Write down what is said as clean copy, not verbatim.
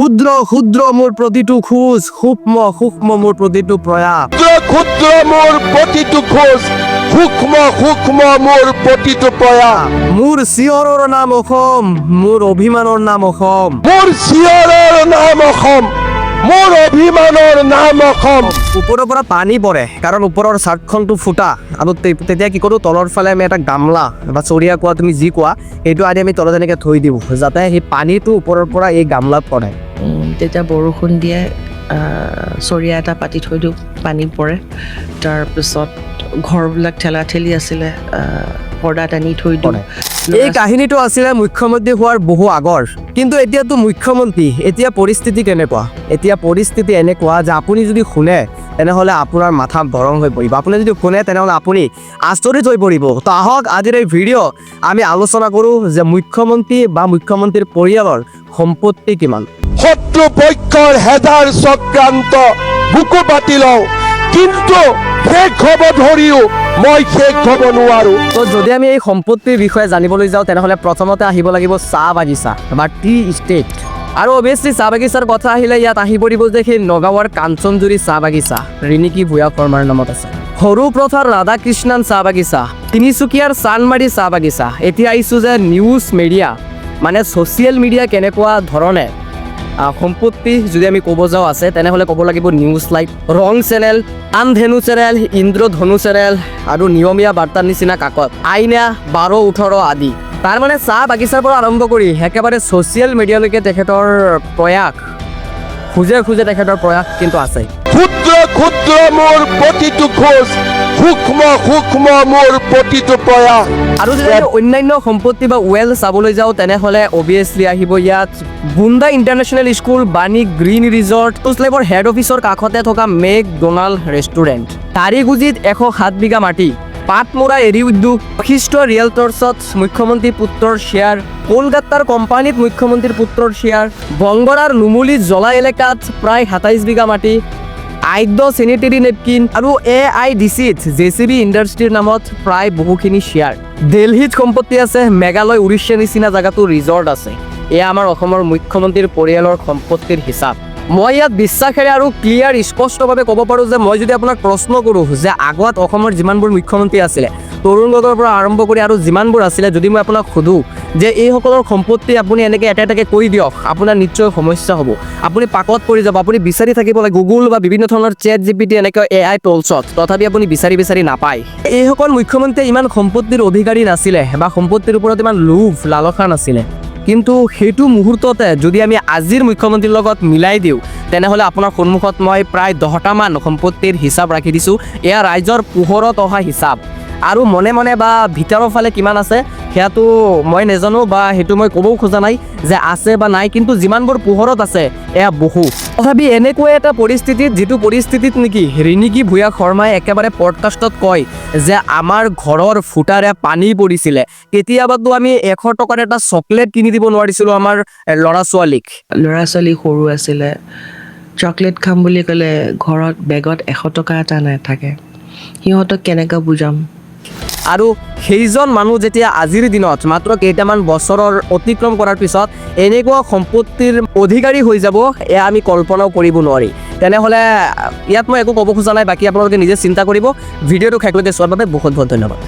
ক্ষুদ্ৰ ক্ষুদ্ৰ মোৰ প্ৰতিটো খোজ, সূক্ষ্ম সূক্ষ্ম মোৰ প্ৰতিটো প্ৰয়াস। ক্ষুদ্ৰ মোৰ প্ৰতিটো খোজ, সূক্ষ্ম সূক্ষ্ম মোৰ প্ৰতিটো প্ৰয়াস। মোৰ চিঞৰৰ নাম অসম, মোৰ অভিমানৰ নাম অসম। মোৰ চিঞৰৰ নাম অসম, মোৰ অভিমানৰ নাম অসম। ওপৰৰ পৰা পানী পৰে, কাৰণ ওপৰৰ চাৰ্টখনটো ফুটা, আৰু তেতিয়া কি কৰোঁ, তলৰ ফালে আমি এটা গামলা বা চৰিয়া কোৱা, তুমি যি কোৱা, সেইটো আদি আমি তলত এনেকৈ থৈ দিওঁ, যাতে সেই পানীটো ওপৰৰ পৰা এই গামলাত পৰে। তেতিয়া বৰষুণ দিয়ে, চৰিয়া এটা পাতি থৈ দিওঁ, পানী পৰে। তাৰপিছত ঘৰবিলাক ঠেলা ঠেলি আছিলে, পৰ্দা টানি থৈ দিওঁ। এই কাহিনীটো আছিলে মুখ্যমন্ত্ৰী হোৱাৰ বহু আগৰ, কিন্তু এতিয়াতো মুখ্যমন্ত্ৰী। এতিয়া পৰিস্থিতি কেনেকুৱা? এতিয়া পৰিস্থিতি এনেকুৱা যে আপুনি যদি শুনে তেনেহ'লে আপোনাৰ মাথা গৰম হৈ পৰিব, আপুনি যদি শুনে তেনেহ'লে আপুনি আচৰিত হৈ পৰিব। তো আহক আজিৰ এই ভিডিঅ' আমি আলোচনা কৰোঁ যে মুখ্যমন্ত্ৰী বা মুখ্যমন্ত্ৰীৰ পৰিয়ালৰ সম্পত্তি কিমান। শত্ৰু পক্ষৰ হেদাৰ চক্ৰান্ত বুকু পাতি লওঁ, কিন্তু শেষ হ'ব ধৰিও মই শেষ হ'ব নোৱাৰো। তো যদি আমি এই সম্পত্তিৰ বিষয়ে জানিবলৈ যাওঁ তেনেহ'লে প্ৰথমতে আহিব লাগিব চাহ বাগিচা বা টি ষ্টেট। আৰু অভিয়াছলি চাহ বাগিচাৰ কথা আহিলে ইয়াত আহি পৰিব যে সেই নগাঁৱৰ কাঞ্চনজুৰি চাহ বাগিচা ৰিণিকী ভূঞা শৰ্মাৰ নামত আছে। সৰুপথাৰ ৰাধাকৃষ্ণন চাহ বাগিচা, তিনিচুকীয়াৰ চানমাৰী চাহ বাগিচা। এতিয়া আহিছোঁ যে নিউজ মিডিয়া, মানে ছ'চিয়েল মিডিয়া কেনেকুৱা ধৰণে সম্পত্তি যদি আমি ক'ব যাওঁ আছে, তেনেহ'লে ক'ব লাগিব নিউজ লাইভ, ৰং চেনেল, আনধেনু চেনেল, ইন্দ্ৰধনু চেনেল আৰু নিয়মীয়া বাৰ্তাৰ নিচিনা কাকত, আইনা 12-18 আদি। তাৰমানে চাহ বাগিচাৰ পৰা আৰম্ভ কৰি একেবাৰে ছ'চিয়েল মিডিয়ালৈকে তেখেতৰ প্ৰয়াস, খোজে খোজে তেখেতৰ প্ৰয়াস কিন্তু আছে। ক্ষুদ্ৰ ক্ষুদ্ৰ মোৰ প্ৰতিটো খোজ, সূক্ষ্ম সূক্ষ্ম মোৰ প্ৰতিটো প্ৰয়াস। আৰু যদি আমি অন্যান্য সম্পত্তি বা ৱেল চাবলৈ যাওঁ তেনেহ'লে অভিয়াছলি আহিব ইয়াত বুন্দা ইণ্টাৰনেশ্যনেল স্কুল, বাণী গ্ৰীণ ৰিজৰ্ট, লাইফৰ হেড অফিচৰ কাষতে থকা মেকডোনাল্ড ৰেষ্টুৰেণ্ট, তাৰিগুজিত 107 বিঘা মাটি, পাটমৰা এৰি উদ্যোগ, বশিষ্ঠ ৰিয়েলটৰ্ছত মুখ্যমন্ত্ৰীৰ পুত্ৰৰ শ্বেয়াৰ, কলকাতাৰ কোম্পানীত মুখ্যমন্ত্ৰীৰ পুত্ৰৰ শ্বেয়াৰ, বংগৰাৰ নুমলীত জলা এলেকাত প্ৰায় 27 বিঘা মাটি, আদ্য চেনিটেৰী নেপকিন আৰু AIDCত JCB ইণ্ডাষ্ট্ৰীৰ নামত প্ৰায় বহুখিনি শ্বেয়াৰ। দিল্লীত সম্পত্তি আছে, মেঘালয় উৰিষ্যাৰ নিচিনা জেগাতো ৰিজৰ্ট আছে। এয়া আমাৰ অসমৰ মুখ্যমন্ত্ৰীৰ পৰিয়ালৰ সম্পত্তিৰ হিচাপ। মই ইয়াত বিশ্বাসেৰে আৰু ক্লিয়াৰ স্পষ্টভাৱে ক'ব পাৰোঁ যে মই যদি আপোনাক প্ৰশ্ন কৰোঁ যে আগত অসমৰ যিমানবোৰ মুখ্যমন্ত্ৰী আছিলে, তৰুণ গগৈৰ পৰা আৰম্ভ কৰি আৰু যিমানবোৰ আছিলে, যদি মই আপোনাক সোধোঁ যে এইসকলৰ সম্পত্তি আপুনি এনেকৈ এটা এটাকৈ কৈ দিয়ক, আপোনাৰ নিশ্চয় সমস্যা হ'ব, আপুনি পাকত পৰি যাব, আপুনি বিচাৰি থাকিব লাগে গুগল বা বিভিন্ন ধৰণৰ ChatGPT এনেকৈ AI টুলছত, তথাপি আপুনি বিচাৰি নাপায়। এইসকল মুখ্যমন্ত্ৰীয়ে ইমান সম্পত্তিৰ অধিকাৰী নাছিলে বা সম্পত্তিৰ ওপৰত ইমান লোভ লালসা নাছিলে, কিন্তু সেইটো মুহূৰ্ততে যদি আমি আজিৰ মুখ্যমন্ত্ৰীৰ লগত মিলাই দিওঁ তেনেহ'লে আপোনাৰ সন্মুখত মই প্ৰায় 10টামান সম্পত্তিৰ হিচাপ ৰাখি দিছোঁ। এয়া ৰাইজৰ পোহৰত অহা হিচাপ, আৰু মনে মনে বা ভিতৰৰ ফালে কিমান আছে সেয়াটো মই নাজানো বা সেইটো মই ক'বও খোজা নাই যে আছে বা নাই, কিন্তু যিমানবোৰ পোহৰত আছে এয়া বহু। তথাপি এনেকুৱা এটা পৰিস্থিতিত, যিটো পৰিস্থিতিত নেকি ৰিণিকী ভূঞা শৰ্মাই একেবাৰে পডকাষ্টত কয় যে আমাৰ ঘৰৰ ফুটাৰে পানী পৰিছিলে, কেতিয়াবাতো আমি 100 টকাৰ এটা চকলেট কিনি দিব নোৱাৰিছিলোঁ আমাৰ ল'ৰা ছোৱালী সৰু আছিলে, চকলেট খাম বুলি ক'লে ঘৰত বেগত 100 টকা এটা নাথাকে, সিহঁতক কেনেকৈ বুজাম? আৰু সেইজন মানুহ যেতিয়া আজিৰ দিনত মাত্ৰ কেইটামান বছৰৰ অতিক্ৰম কৰাৰ পিছত এনেকুৱা সম্পত্তিৰ অধিকাৰী হৈ যাব, এয়া আমি কল্পনাও কৰিব নোৱাৰি। তেনেহ'লে ইয়াত মই একো ক'ব খোজা নাই, বাকী আপোনালোকে নিজে চিন্তা কৰিব। ভিডিঅ'টো শেষলৈকে চোৱাৰ বাবে বহুত বহুত ধন্যবাদ।